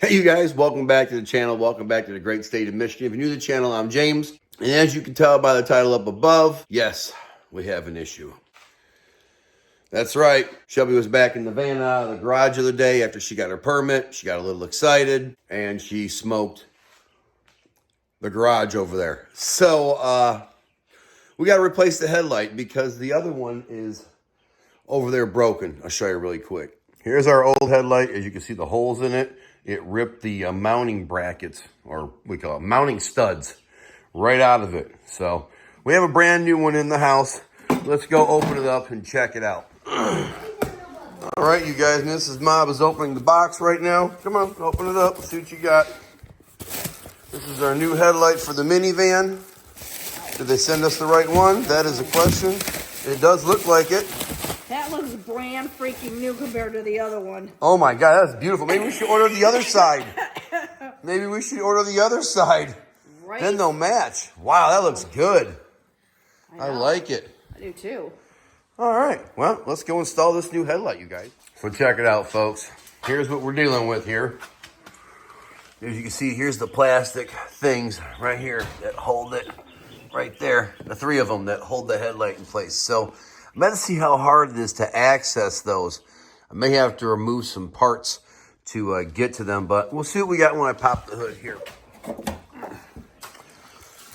Hey you guys, welcome back to the channel. Welcome back to the great state of Michigan. If you're new to the channel, I'm James. And as you can tell by the title up above, yes, we have an issue. That's right. Shelby was back in the van out of the garage the other day after she got her permit. She got a little excited and she smoked the garage over there. So we got to replace the headlight because the other one is over there broken. I'll show you really quick. Here's our old headlight. As you can see, the holes in it. It ripped the mounting brackets, or we call it mounting studs, right out of it. So we have a brand new one in the house. Let's go open it up and check it out. All right, you guys, Mrs. Mob is opening the box right now. Come on, open it up, see what you got. This is our new headlight for the minivan. Did they send us the right one? That is a question. It does look like it. That looks brand freaking new compared to the other one. Oh my God, that's beautiful. Maybe we should order the other side. Maybe we should order the other side. Right? Then they'll match. Wow, that looks good. I like it. I do too. All right, well, let's go install this new headlight, you guys. So check it out, folks. Here's what we're dealing with here. As you can see, here's the plastic things right here that hold it right there. The three of them that hold the headlight in place. So I'm about to see how hard it is to access those. I may have to remove some parts to get to them, but we'll see what we got when I pop the hood here.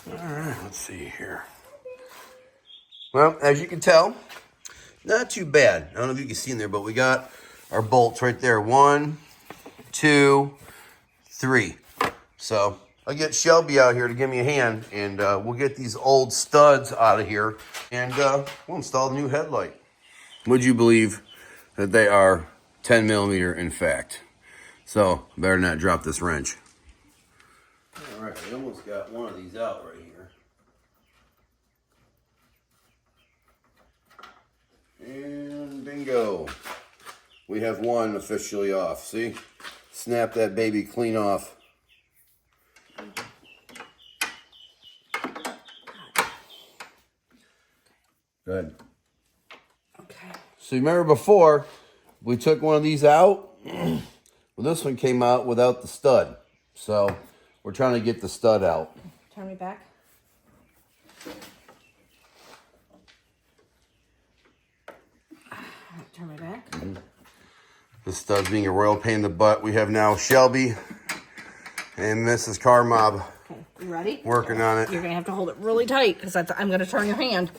All right, let's see here. Well, as you can tell, not too bad. I don't know if you can see in there, but we got our bolts right there. 1, 2, 3. So I'll get Shelby out here to give me a hand, and we'll get these old studs out of here, and we'll install the new headlight. Would you believe that they are 10 millimeter in fact? So better not drop this wrench. All right, we almost got one of these out right here. And bingo. We have one officially off. See? Snap that baby clean off. Good. Okay. So you remember before, we took one of these out? Well, this one came out without the stud. So we're trying to get the stud out. Turn me back. Turn me back. The stud's being a royal pain in the butt. We have now Shelby and Mrs. Car Mob. Okay, you ready? Working on it. You're going to have to hold it really tight because I'm going to turn your hand.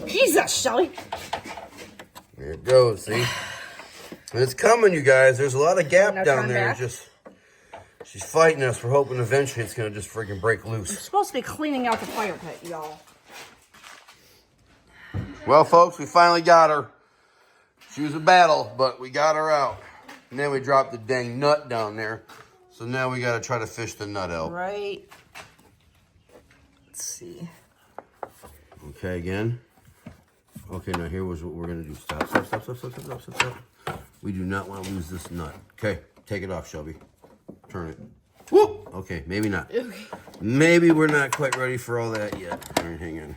Jesus, Shelby. There it goes, see? And it's coming, you guys. There's a lot of gap Now down turn there. back. She's fighting us. We're hoping eventually it's going to just freaking break I'm loose. supposed to be cleaning out the fire pit, y'all. Well, folks, we finally got her. She was a battle, but we got her out. And then we dropped the dang nut down there. So now we got to try to fish the nut out. Right. Let's see. Okay, again. Okay, now here was what we're going to do. Stop, stop, stop, stop, stop, stop, stop, stop. We do not want to lose this nut. Okay, take it off, Shelby. Turn it. Whoop! Okay, maybe not. Okay. Maybe we're not quite ready for all that yet. All right, hang on.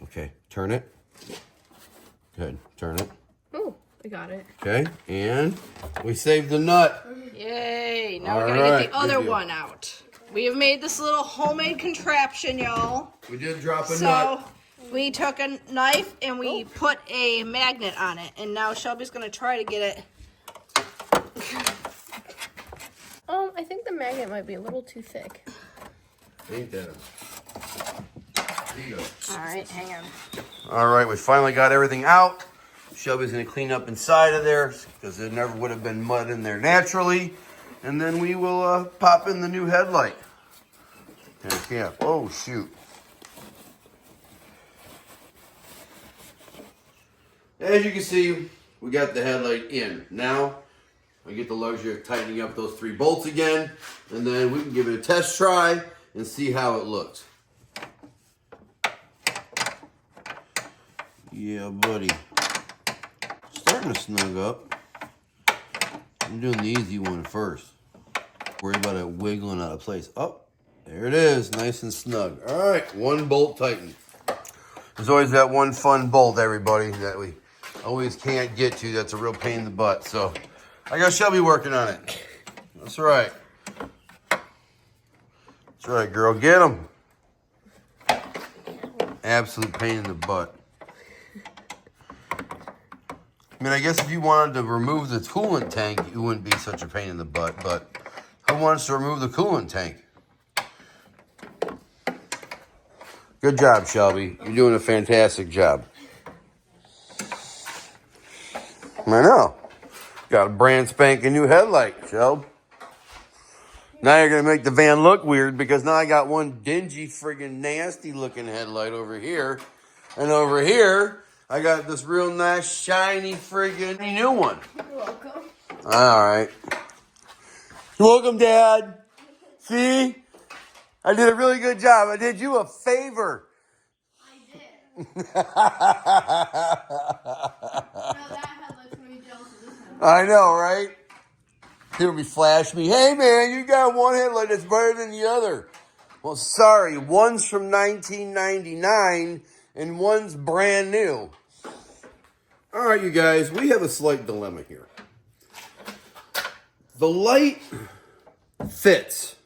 Okay, turn it. Good, turn it. Oh, we got it. Okay, and we saved the nut. Yay! Now All we gotta right, get the other good deal. one out. We have made this little homemade contraption, y'all. We did drop a So nut. we took a knife and we put a magnet on it, and now Shelby's gonna try to get it. I think the magnet might be a little too thick. Ain't that? There you go. All right, hang on. All right, we finally got everything out. Shelby's gonna clean up inside of there because there never would have been mud in there naturally. And then we will pop in the new headlight. Heck yeah. Oh, shoot. As you can see, we got the headlight in. Now, I get the luxury of tightening up those 3 bolts again, and then we can give it a test try and see how it looks. Yeah, buddy. Starting to snug up. I'm doing the easy one first. Worry about it wiggling out of place. Oh, there it is. Nice and snug. All right, 1 bolt tightened. There's always that one fun bolt, everybody, that we always can't get to. That's a real pain in the butt. So I got Shelby working on it. That's right. That's right, girl. Get him. Absolute pain in the butt. I mean, I guess if you wanted to remove the coolant tank, it wouldn't be such a pain in the butt, but who wants to remove the coolant tank? Good job, Shelby. You're doing a fantastic job. I know. Got a brand spanking new headlight, Shelby. Now you're going to make the van look weird because now I got one dingy, friggin' nasty looking headlight over here. And over here, I got this real nice, shiny, friggin' new one. You're welcome. All right. You're welcome, Dad. See? I did a really good job. I did you a favor. I did. Now that headlight's gonna be jealous of this headlight. I know, right? He'll be flash me. Hey, man, you got one headlight that's better than the other. Well, sorry. One's from 1999 and one's brand new. All right, you guys, we have a slight dilemma here. The light fits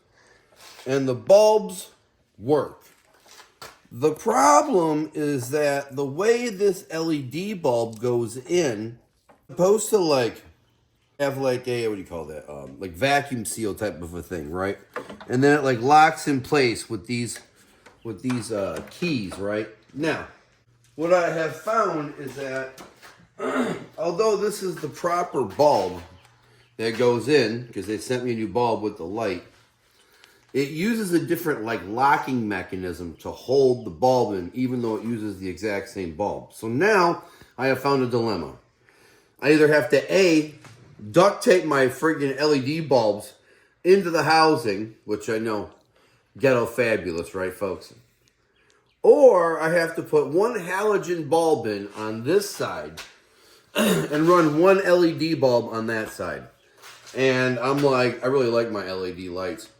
and the bulbs work. The problem is that the way this LED bulb goes in, supposed to like have like a, what do you call that? Like vacuum seal type of a thing, right? And then it like locks in place with these keys, right? Now, what I have found is that although this is the proper bulb that goes in, because they sent me a new bulb with the light, it uses a different like locking mechanism to hold the bulb in, even though it uses the exact same bulb. So now I have found a dilemma. I either have to duct tape my friggin' LED bulbs into the housing, which I know, ghetto fabulous, right, folks? Or I have to put one halogen bulb in on this side and run one LED bulb on that side. And I'm like, I really like my LED lights.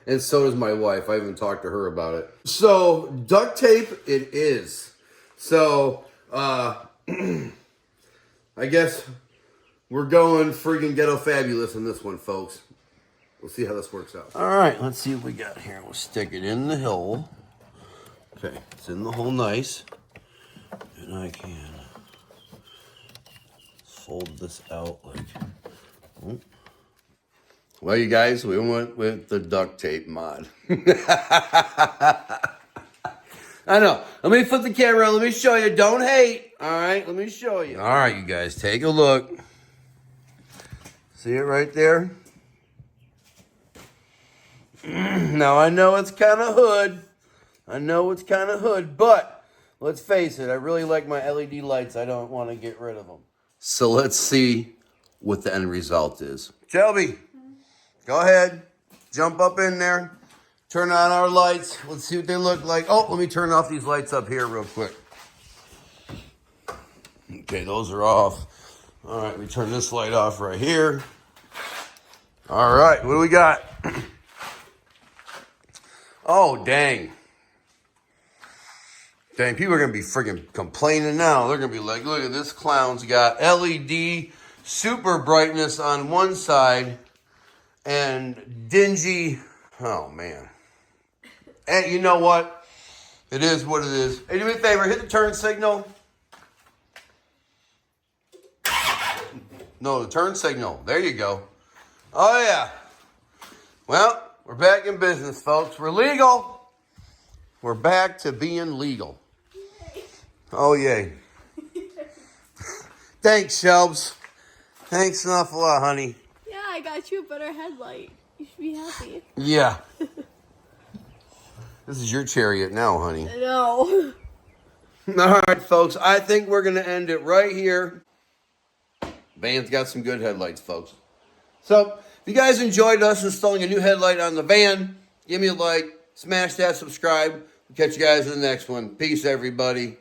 And so does my wife. I haven't talked to her about it. So duct tape it is. So I guess we're going friggin' ghetto fabulous in this one, folks. We'll see how this works out. All right, let's see what we got here. We'll stick it in the hole. Okay, it's in the hole nice. And I can fold this out like... Oh. Well, you guys, we went with the duct tape mod. I know. Let me flip the camera. Let me show you. Don't hate. All right, let me show you. All right, you guys, take a look. See it right there? Now, I know it's kind of hood. But let's face it. I really like my LED lights. I don't want to get rid of them. So let's see what the end result is. Shelby, go ahead. Jump up in there. Turn on our lights. Let's see what they look like. Oh, let me turn off these lights up here real quick. Okay, those are off. All right, we turn this light off right here. All right, what do we got? Oh, dang. Dang, people are going to be freaking complaining now. They're going to be like, look at this clown's got LED super brightness on one side and dingy. Oh, man. And you know what? It is what it is. Hey, do me a favor. Hit the turn signal. No, the turn signal. There you go. Oh, yeah. Well, we're back in business, folks. We're legal. We're back to being legal. Yay. Oh, yay. Thanks, Shelbs. Thanks an awful lot, honey. Yeah, I got you a better headlight. You should be happy. Yeah. This is your chariot now, honey. No. All right, folks. I think we're going to end it right here. Van's got some good headlights, folks. So, if you guys enjoyed us installing a new headlight on the van, give me a like, smash that subscribe. We'll catch you guys in the next one. Peace, everybody.